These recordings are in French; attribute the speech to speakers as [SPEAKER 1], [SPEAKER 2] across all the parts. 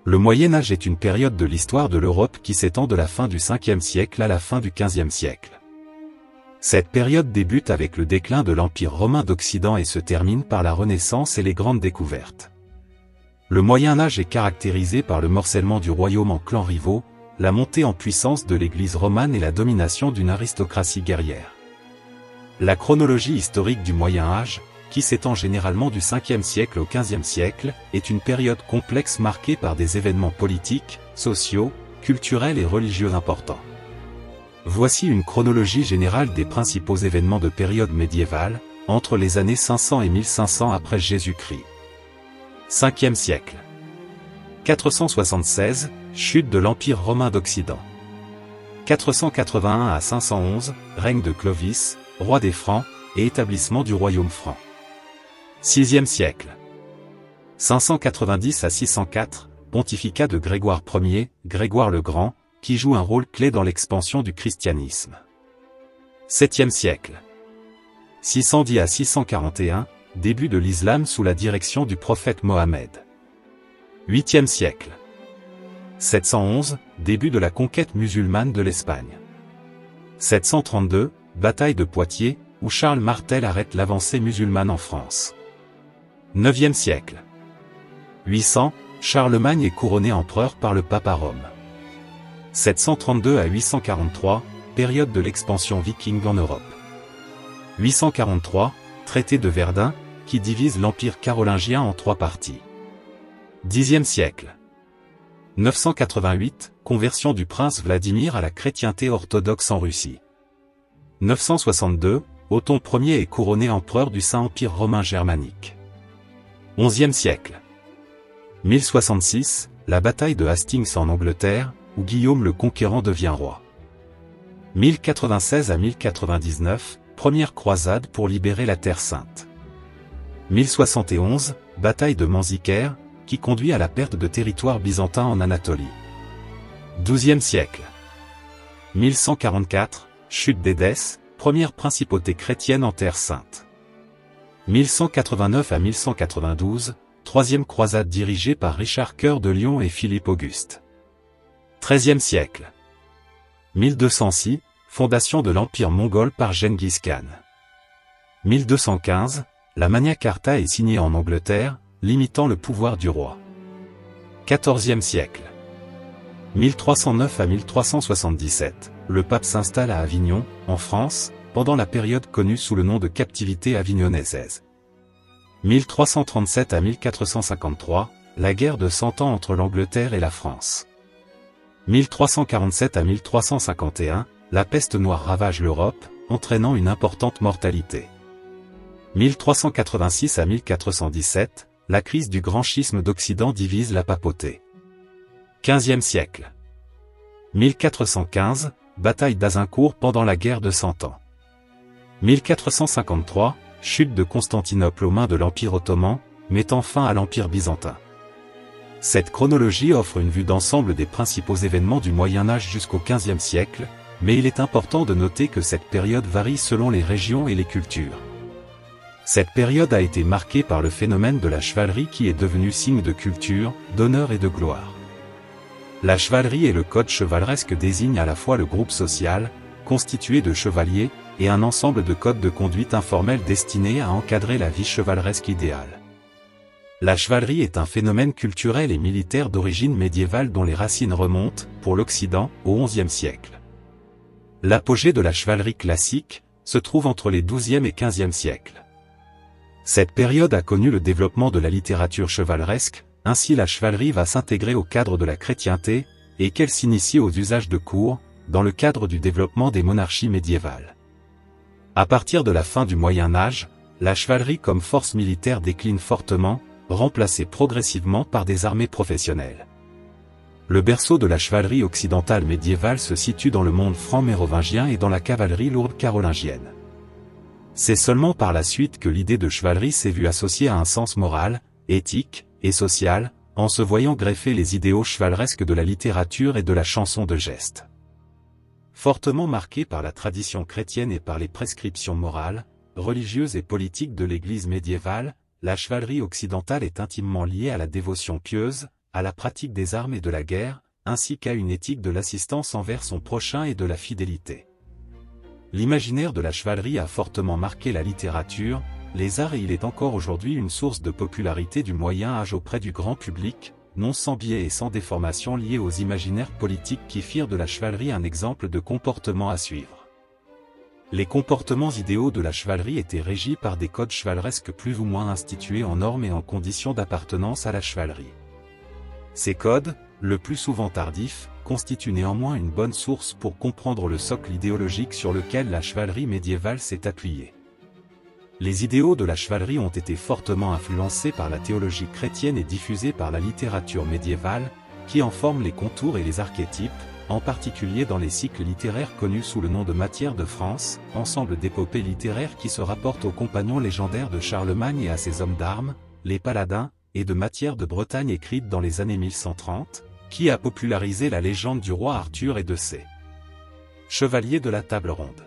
[SPEAKER 1] Le Moyen Âge est une période de l'histoire de l'Europe qui s'étend de la fin du 5e siècle à la fin du 15e siècle. Cette période débute avec le déclin de l'Empire romain d'Occident et se termine par la Renaissance et les grandes découvertes. Le Moyen Âge est caractérisé par le morcellement du royaume en clans rivaux, la montée en puissance de l'Église romane et la domination d'une aristocratie guerrière. La chronologie historique du Moyen Âge, qui s'étend généralement du 5e siècle au 15e siècle, est une période complexe marquée par des événements politiques, sociaux, culturels et religieux importants. Voici une chronologie générale des principaux événements de période médiévale, entre les années 500 et 1500 après Jésus-Christ. 5e siècle. 476, chute de l'Empire romain d'Occident. 481 à 511, règne de Clovis, roi des Francs, et établissement du royaume franc. 6e siècle. 590 à 604, pontificat de Grégoire Ier, Grégoire le Grand, qui joue un rôle clé dans l'expansion du christianisme. 7e siècle. 610 à 641, début de l'islam sous la direction du prophète Mohammed. 8e siècle. 711, début de la conquête musulmane de l'Espagne. 732, bataille de Poitiers, où Charles Martel arrête l'avancée musulmane en France. 9e siècle. 800, Charlemagne est couronné empereur par le pape à Rome. 732 à 843, période de l'expansion viking en Europe. 843, traité de Verdun, qui divise l'empire carolingien en 3 parties. 10e siècle. 988, conversion du prince Vladimir à la chrétienté orthodoxe en Russie. 962, Othon Ier est couronné empereur du Saint-Empire romain germanique. 11e siècle. 1066, la bataille de Hastings en Angleterre, où Guillaume le Conquérant devient roi. 1096 à 1099, première croisade pour libérer la Terre Sainte. 1071, bataille de Manzikert, qui conduit à la perte de territoire byzantin en Anatolie. 12e siècle. 1144, chute d'Édesse, première principauté chrétienne en Terre Sainte. 1189 à 1192, troisième croisade dirigée par Richard Cœur de Lion et Philippe Auguste. 13e siècle. 1206, fondation de l'Empire mongol par Gengis Khan. 1215, la Magna Carta est signée en Angleterre, limitant le pouvoir du roi. 14e siècle. 1309 à 1377, le pape s'installe à Avignon, en France, pendant la période connue sous le nom de captivité avignonnaise. 1337 à 1453, la guerre de 100 ans entre l'Angleterre et la France. 1347 à 1351, la peste noire ravage l'Europe, entraînant une importante mortalité. 1386 à 1417, la crise du grand schisme d'Occident divise la papauté. 15e siècle. 1415, bataille d'Azincourt pendant la guerre de 100 ans. 1453, chute de Constantinople aux mains de l'Empire ottoman, mettant fin à l'Empire byzantin. Cette chronologie offre une vue d'ensemble des principaux événements du Moyen Âge jusqu'au XVe siècle, mais il est important de noter que cette période varie selon les régions et les cultures. Cette période a été marquée par le phénomène de la chevalerie qui est devenu signe de culture, d'honneur et de gloire. La chevalerie et le code chevaleresque désignent à la fois le groupe social, constitué de chevaliers, et un ensemble de codes de conduite informels destinés à encadrer la vie chevaleresque idéale. La chevalerie est un phénomène culturel et militaire d'origine médiévale dont les racines remontent, pour l'Occident, au XIe siècle. L'apogée de la chevalerie classique se trouve entre les XIIe et XVe siècles. Cette période a connu le développement de la littérature chevaleresque, ainsi la chevalerie va s'intégrer au cadre de la chrétienté, et qu'elle s'initie aux usages de cour, dans le cadre du développement des monarchies médiévales. À partir de la fin du Moyen Âge, la chevalerie comme force militaire décline fortement, remplacée progressivement par des armées professionnelles. Le berceau de la chevalerie occidentale médiévale se situe dans le monde franc mérovingien et dans la cavalerie lourde carolingienne. C'est seulement par la suite que l'idée de chevalerie s'est vue associée à un sens moral, éthique et social, en se voyant greffer les idéaux chevaleresques de la littérature et de la chanson de geste. Fortement marquée par la tradition chrétienne et par les prescriptions morales, religieuses et politiques de l'Église médiévale, la chevalerie occidentale est intimement liée à la dévotion pieuse, à la pratique des armes et de la guerre, ainsi qu'à une éthique de l'assistance envers son prochain et de la fidélité. L'imaginaire de la chevalerie a fortement marqué la littérature, les arts et il est encore aujourd'hui une source de popularité du Moyen Âge auprès du grand public, non sans biais et sans déformation liés aux imaginaires politiques qui firent de la chevalerie un exemple de comportement à suivre. Les comportements idéaux de la chevalerie étaient régis par des codes chevaleresques plus ou moins institués en normes et en conditions d'appartenance à la chevalerie. Ces codes, le plus souvent tardifs, constituent néanmoins une bonne source pour comprendre le socle idéologique sur lequel la chevalerie médiévale s'est appuyée. Les idéaux de la chevalerie ont été fortement influencés par la théologie chrétienne et diffusés par la littérature médiévale, qui en forme les contours et les archétypes, en particulier dans les cycles littéraires connus sous le nom de Matière de France, ensemble d'épopées littéraires qui se rapportent aux compagnons légendaires de Charlemagne et à ses hommes d'armes, les paladins, et de Matière de Bretagne écrite dans les années 1130, qui a popularisé la légende du roi Arthur et de ses chevaliers de la table ronde.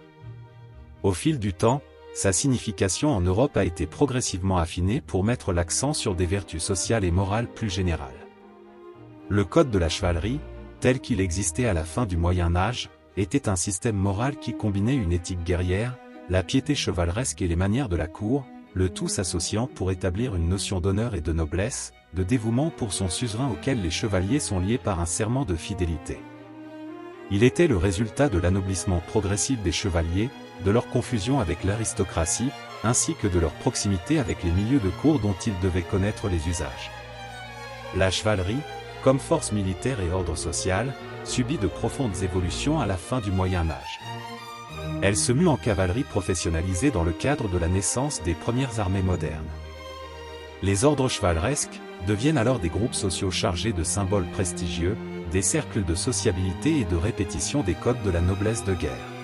[SPEAKER 1] Au fil du temps, sa signification en Europe a été progressivement affinée pour mettre l'accent sur des vertus sociales et morales plus générales. Le code de la chevalerie, tel qu'il existait à la fin du Moyen Âge, était un système moral qui combinait une éthique guerrière, la piété chevaleresque et les manières de la cour, le tout s'associant pour établir une notion d'honneur et de noblesse, de dévouement pour son suzerain auquel les chevaliers sont liés par un serment de fidélité. Il était le résultat de l'anoblissement progressif des chevaliers, de leur confusion avec l'aristocratie, ainsi que de leur proximité avec les milieux de cour dont ils devaient connaître les usages. La chevalerie, comme force militaire et ordre social, subit de profondes évolutions à la fin du Moyen Âge. Elle se mue en cavalerie professionnalisée dans le cadre de la naissance des premières armées modernes. Les ordres chevaleresques deviennent alors des groupes sociaux chargés de symboles prestigieux, des cercles de sociabilité et de répétition des codes de la noblesse de guerre.